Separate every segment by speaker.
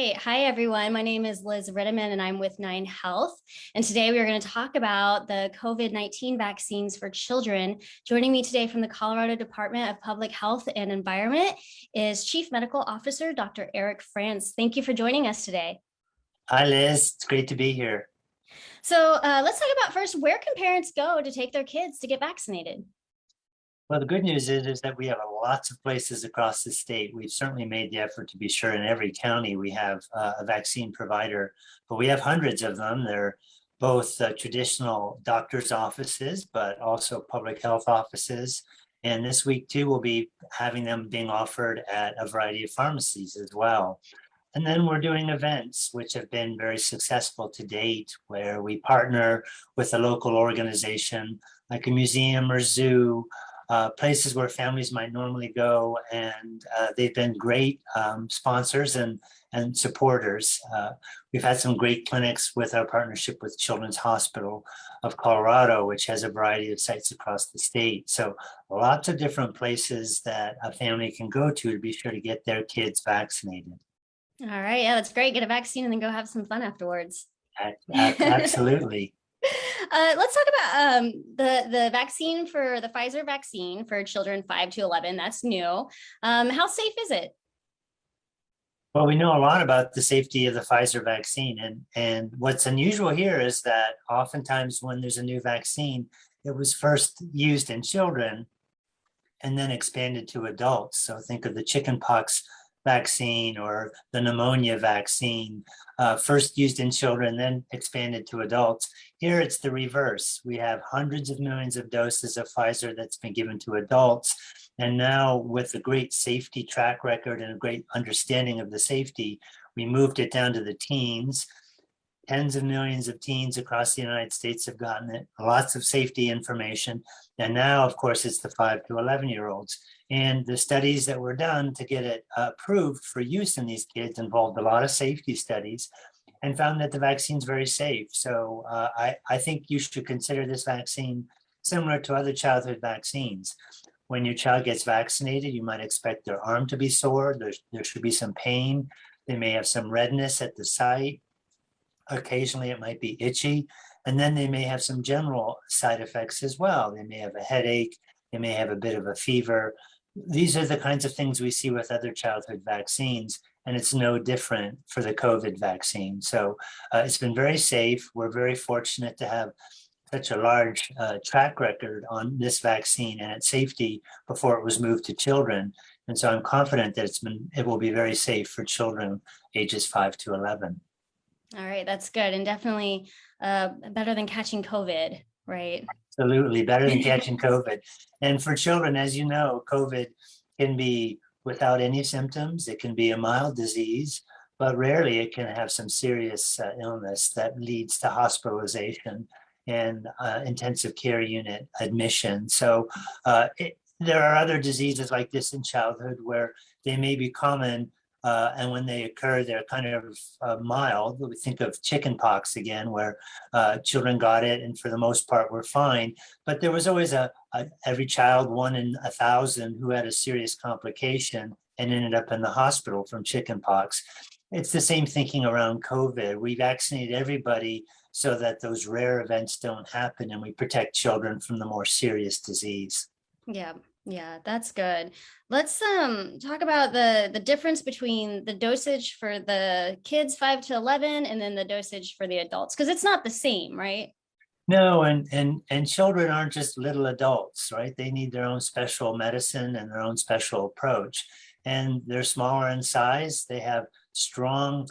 Speaker 1: right. Hi, everyone. My name is Liz Ritteman, and I'm with Nine Health. And today we are going to talk about the COVID-19 vaccines for children. Joining me today from the Colorado Department of Public Health and Environment is Chief Medical Officer, Dr. Eric France. Thank you for joining us today.
Speaker 2: Hi, Liz. It's great to be here.
Speaker 1: So let's talk about first, where can parents go to take their kids to get vaccinated?
Speaker 2: Well, the good news is that we have lots of places across the state. We've certainly made the effort to be sure in every county we have a vaccine provider, but we have hundreds of them. They're both traditional doctors' offices, but also public health offices. And this week, too, we'll be having them being offered at a variety of pharmacies as well. And then we're doing events, which have been very successful to date, where we partner with a local organization like a museum or zoo, places where families might normally go. And they've been great sponsors and supporters. We've had some great clinics with our partnership with Children's Hospital of Colorado, which has a variety of sites across the state. So lots of different places that a family can go to be sure to get their kids vaccinated.
Speaker 1: All right. Yeah, that's great. Get a vaccine and then go have some fun afterwards.
Speaker 2: Absolutely.
Speaker 1: Let's talk about the vaccine for the Pfizer vaccine for children 5 to 11. That's new. How safe is it?
Speaker 2: Well, we know a lot about the safety of the Pfizer vaccine. And what's unusual here is that oftentimes when there's a new vaccine, it was first used in children and then expanded to adults. So think of the chickenpox vaccine or the pneumonia vaccine, first used in children, then expanded to adults. Here it's the reverse. We have hundreds of millions of doses of Pfizer that's been given to adults. And now with a great safety track record and a great understanding of the safety, we moved it down to the teens. Tens of millions of teens across the United States have gotten it, lots of safety information. And now, of course, it's the 5 to 11-year-olds. And the studies that were done to get it approved for use in these kids involved a lot of safety studies and found that the vaccine's very safe. So I think you should consider this vaccine similar to other childhood vaccines. When your child gets vaccinated, you might expect their arm to be sore. There should be some pain. They may have some redness at the site. Occasionally it might be itchy, and then they may have some general side effects as well. They may have a headache, they may have a bit of a fever. These are the kinds of things we see with other childhood vaccines, and it's no different for the COVID vaccine. So it's been very safe. We're very fortunate to have such a large track record on this vaccine and its safety before it was moved to children. And so I'm confident that it will be very safe for children ages 5 to 11.
Speaker 1: All right, that's good. And definitely better than catching COVID, right?
Speaker 2: Absolutely, better than catching COVID. And for children, as you know, COVID can be without any symptoms. It can be a mild disease, but rarely it can have some serious illness that leads to hospitalization and intensive care unit admission. So there are other diseases like this in childhood where they may be common, and when they occur, they're kind of mild. We think of chickenpox again, where children got it and for the most part were fine. But there was always every child, 1 in 1,000, who had a serious complication and ended up in the hospital from chickenpox. It's the same thinking around COVID. We vaccinate everybody so that those rare events don't happen, and we protect children from the more serious disease.
Speaker 1: Yeah, that's good. Let's talk about the difference between the dosage for the kids 5 to 11 and then the dosage for the adults, because it's not the same, right?
Speaker 2: No, and children aren't just little adults, right? They need their own special medicine and their own special approach. And they're smaller in size. They have strong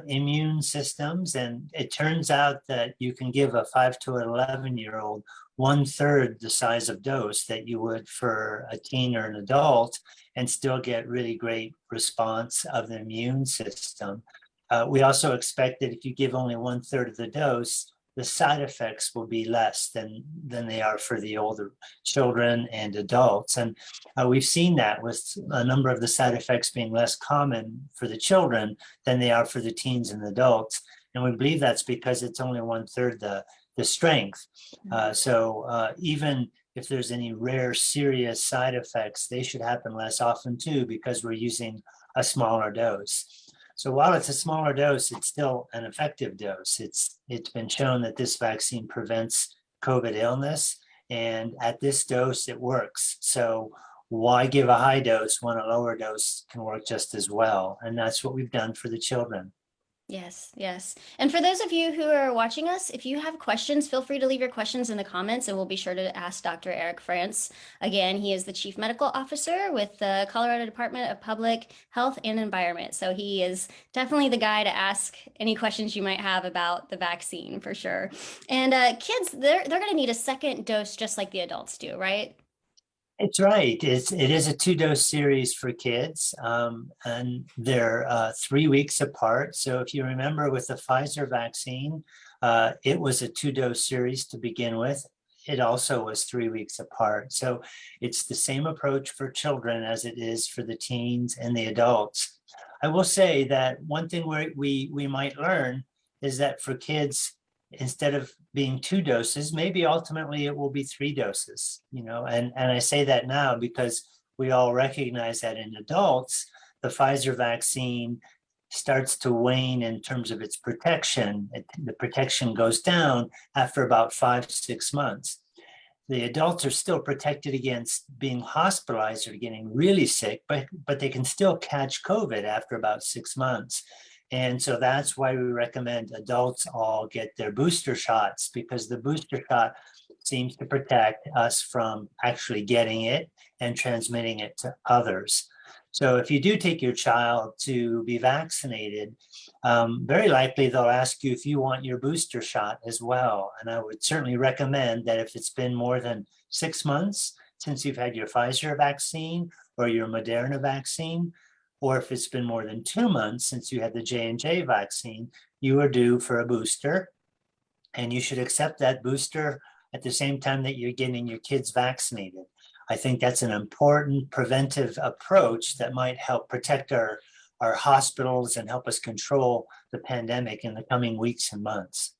Speaker 2: immune systems. And it turns out that you can give a 5 to 11-year-old 1/3 the size of dose that you would for a teen or an adult and still get really great response of the immune system. We also expect that if you give only 1/3 of the dose, the side effects will be less than they are for the older children and adults. And we've seen that with a number of the side effects being less common for the children than they are for the teens and adults. And we believe that's because it's only 1/3 the strength. So even if there's any rare serious side effects, they should happen less often too, because we're using a smaller dose. So while it's a smaller dose, it's still an effective dose. It's been shown that this vaccine prevents COVID illness, and at this dose, it works. So why give a high dose when a lower dose can work just as well? And that's what we've done for the children.
Speaker 1: Yes, yes. And for those of you who are watching us, if you have questions, feel free to leave your questions in the comments and we'll be sure to ask Dr. Eric France. Again, he is the Chief Medical Officer with the Colorado Department of Public Health and Environment. So he is definitely the guy to ask any questions you might have about the vaccine for sure. And kids, they're going to need a second dose just like the adults do, right?
Speaker 2: It's right. It is a 2-dose series for kids, and they're 3 weeks apart. So if you remember with the Pfizer vaccine, it was a 2-dose series to begin with. It also was 3 weeks apart. So it's the same approach for children as it is for the teens and the adults. I will say that one thing we might learn is that for kids, instead of being 2 doses, maybe ultimately it will be 3 doses, and I say that now because we all recognize that in adults, the Pfizer vaccine starts to wane in terms of its protection. The protection goes down after about 5-6 months. The adults are still protected against being hospitalized or getting really sick, but they can still catch COVID after about 6 months. And so that's why we recommend adults all get their booster shots, because the booster shot seems to protect us from actually getting it and transmitting it to others. So if you do take your child to be vaccinated, very likely they'll ask you if you want your booster shot as well. And I would certainly recommend that if it's been more than 6 months since you've had your Pfizer vaccine or your Moderna vaccine, or if it's been more than 2 months since you had the J&J vaccine, you are due for a booster. And you should accept that booster at the same time that you're getting your kids vaccinated. I think that's an important preventive approach that might help protect our hospitals and help us control the pandemic in the coming weeks and months.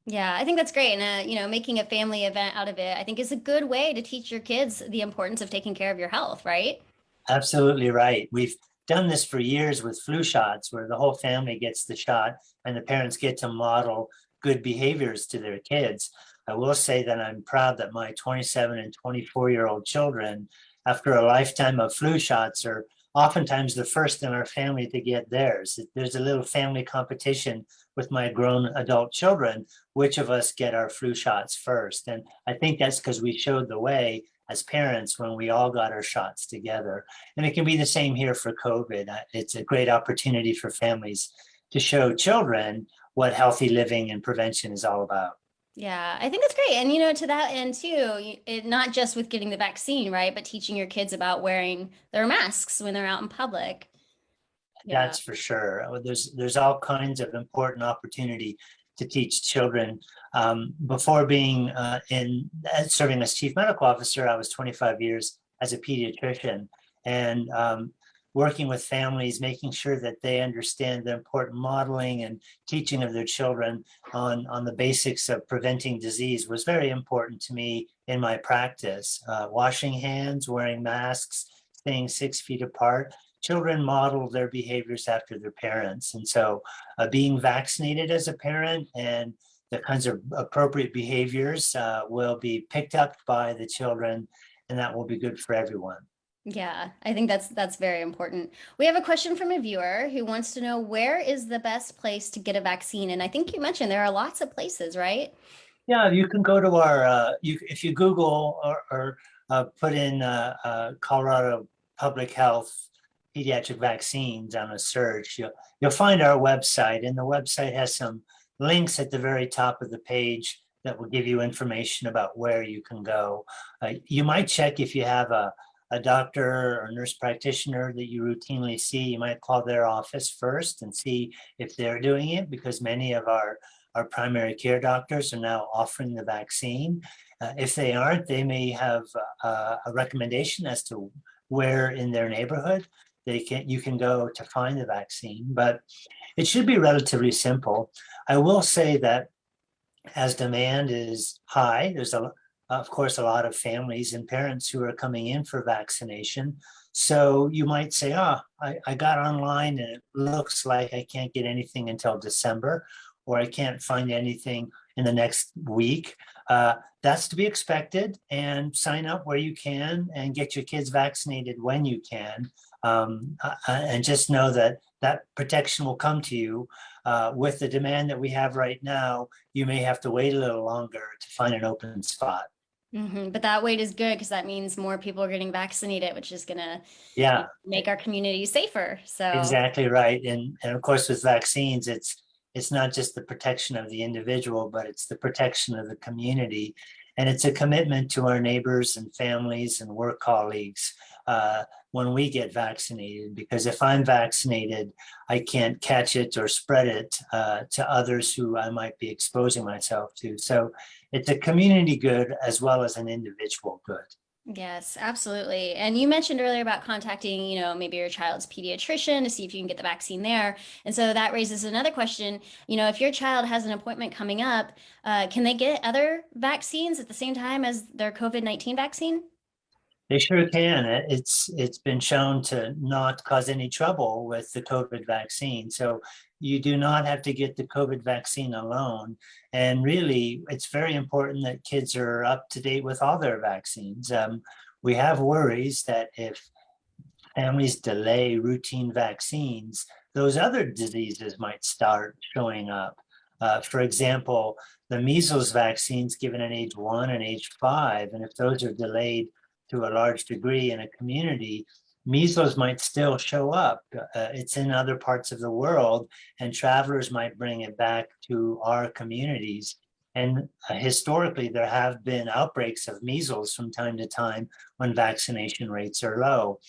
Speaker 1: Yeah, I think that's great. And, making a family event out of it, I think is a good way to teach your kids the importance of taking care of your health, right?
Speaker 2: Absolutely right. We've done this for years with flu shots, where the whole family gets the shot and the parents get to model good behaviors to their kids. I will say that I'm proud that my 27 and 24-year-old children, after a lifetime of flu shots, are oftentimes the first in our family to get theirs. There's a little family competition with my grown adult children, which of us get our flu shots first. And I think that's because we showed the way as parents when we all got our shots together. And it can be the same here for COVID. It's a great opportunity for families to show children what healthy living and prevention is all about.
Speaker 1: Yeah, I think that's great. And, to that end too, not just with getting the vaccine, right, but teaching your kids about wearing their masks when they're out in public. Yeah.
Speaker 2: That's for sure. There's all kinds of important opportunity to teach children. Before being serving as chief medical officer, I was 25 years as a pediatrician, and working with families, making sure that they understand the important modeling and teaching of their children on the basics of preventing disease was very important to me in my practice. Washing hands, wearing masks, staying 6 feet apart. Children model their behaviors after their parents. And so being vaccinated as a parent and the kinds of appropriate behaviors will be picked up by the children, and that will be good for everyone.
Speaker 1: Yeah, I think that's very important. We have a question from a viewer who wants to know, where is the best place to get a vaccine? And I think you mentioned there are lots of places, right?
Speaker 2: Yeah, you can go to our, if you Google or put in Colorado Public Health pediatric vaccines on a search, you'll find our website, and the website has some links at the very top of the page that will give you information about where you can go. You might check if you have a doctor or nurse practitioner that you routinely see. You might call their office first and see if they're doing it, because many of our primary care doctors are now offering the vaccine. If they aren't, they may have a recommendation as to where in their neighborhood you can go to find the vaccine, but it should be relatively simple. I will say that as demand is high, there's a of course, a lot of families and parents who are coming in for vaccination. So you might say, I got online and it looks like I can't get anything until December, or I can't find anything in the next week. That's to be expected, and sign up where you can and get your kids vaccinated when you can. And just know that that protection will come to you. With the demand that we have right now, you may have to wait a little longer to find an open spot.
Speaker 1: But that wait is good because that means more people are getting vaccinated, which is going to
Speaker 2: Yeah,
Speaker 1: make our community safer. So
Speaker 2: exactly right. And of course, with vaccines, it's not just the protection of the individual, but it's the protection of the community. And it's a commitment to our neighbors and families and work colleagues when we get vaccinated, because if I'm vaccinated, I can't catch it or spread it to others who I might be exposing myself to. So it's a community good as well as an individual good.
Speaker 1: yes, absolutely. And you mentioned earlier about contacting, maybe your child's pediatrician to see if you can get the vaccine there. And so that raises another question. If your child has an appointment coming up, can they get other vaccines at the same time as their COVID-19 vaccine?
Speaker 2: They sure can. It's been shown to not cause any trouble with the COVID vaccine. So you do not have to get the COVID vaccine alone. And really, it's very important that kids are up to date with all their vaccines. We have worries that if families delay routine vaccines, those other diseases might start showing up. For example, the measles vaccines given at age 1 and age 5, and if those are delayed to a large degree in a community, measles might still show up. It's in other parts of the world, and travelers might bring it back to our communities. And historically, there have been outbreaks of measles from time to time when vaccination rates are low.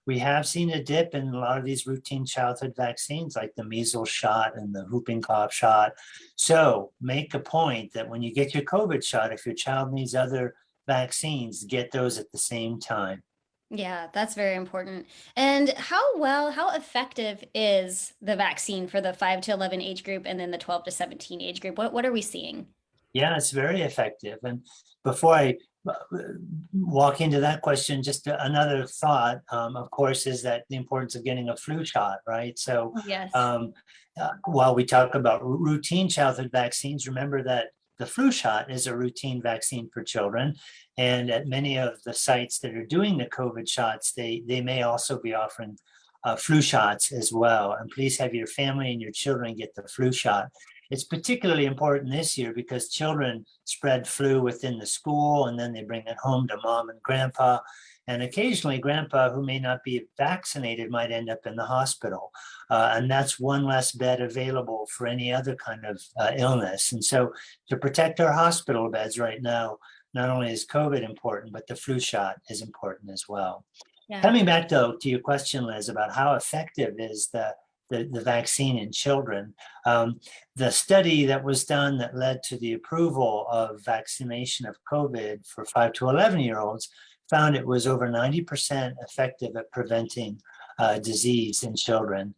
Speaker 2: We have seen a dip in a lot of these routine childhood vaccines, like the measles shot and the whooping cough shot. So make a point that when you get your COVID shot, if your child needs other vaccines, get those at the same time.
Speaker 1: Yeah, that's very important. And how effective is the vaccine for the 5 to 11 age group and then the 12 to 17 age group? What are we seeing?
Speaker 2: Yeah, it's very effective. And before I walk into that question, just another thought, of course, is that the importance of getting a flu shot, right? So
Speaker 1: Yes.
Speaker 2: um, while we talk about routine childhood vaccines, remember that the flu shot is a routine vaccine for children. And at many of the sites that are doing the COVID shots, they may also be offering flu shots as well. And please have your family and your children get the flu shot. It's particularly important this year because children spread flu within the school and then they bring it home to mom and grandpa. And occasionally grandpa who may not be vaccinated might end up in the hospital. And that's one less bed available for any other kind of illness. And so to protect our hospital beds right now, not only is COVID important, but the flu shot is important as well.
Speaker 1: Yeah.
Speaker 2: Coming back though to your question, Liz, about how effective is the vaccine in children. The study that was done that led to the approval of vaccination of COVID for 5 to 11-year-olds found it was over 90% effective at preventing disease in children.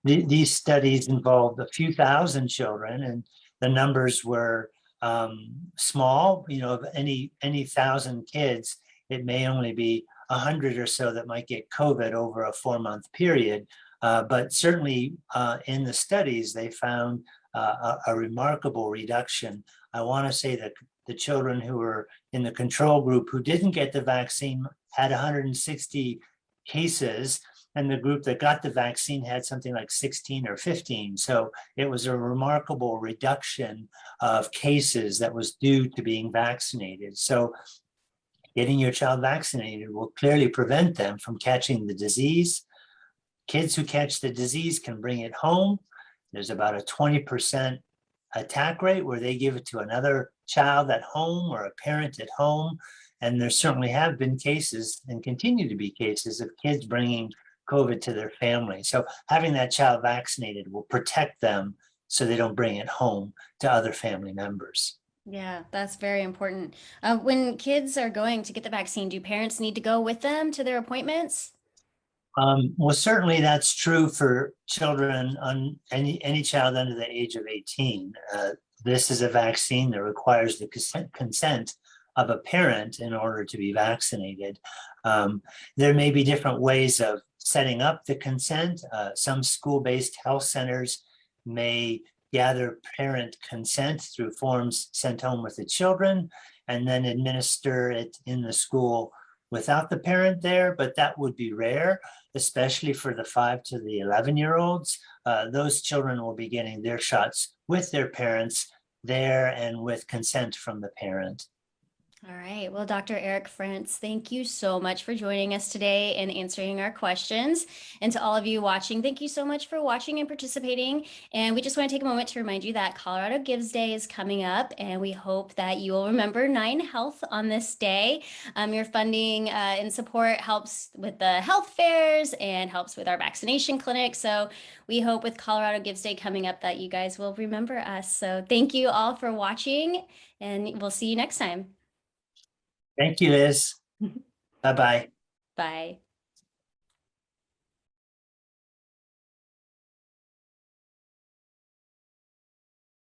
Speaker 2: These studies involved a few thousand children, and the numbers were small. Of any 1,000 kids, it may only be 100 or so that might get COVID over a 4-month period. But certainly in the studies, they found a remarkable reduction. I want to say that the children who were in the control group who didn't get the vaccine had 160 cases, and the group that got the vaccine had something like 16 or 15. So it was a remarkable reduction of cases that was due to being vaccinated. So getting your child vaccinated will clearly prevent them from catching the disease. Kids who catch the disease can bring it home. There's about a 20% attack rate where they give it to another child at home or a parent at home. And there certainly have been cases and continue to be cases of kids bringing COVID to their family. So having that child vaccinated will protect them so they don't bring it home to other family members.
Speaker 1: Yeah, that's very important. When kids are going to get the vaccine, do parents need to go with them to their appointments?
Speaker 2: Well, certainly that's true for children on any child under the age of 18. This is a vaccine that requires the consent of a parent in order to be vaccinated. There may be different ways of setting up the consent. Some school-based health centers may gather parent consent through forms sent home with the children and then administer it in the school without the parent there, but that would be rare, especially for the 5 to the 11-year-olds. Those children will be getting their shots with their parents there and with consent from the parent.
Speaker 1: All right. Well, Dr. Eric Frantz, thank you so much for joining us today and answering our questions. And to all of you watching, thank you so much for watching and participating. And we just want to take a moment to remind you that Colorado Gives Day is coming up, and we hope that you will remember 9 Health on this day. Your funding and support helps with the health fairs and helps with our vaccination clinic. So we hope with Colorado Gives Day coming up that you guys will remember us. So thank you all for watching, and we'll see you next time.
Speaker 2: Thank you, Liz. Bye-bye.
Speaker 1: Bye.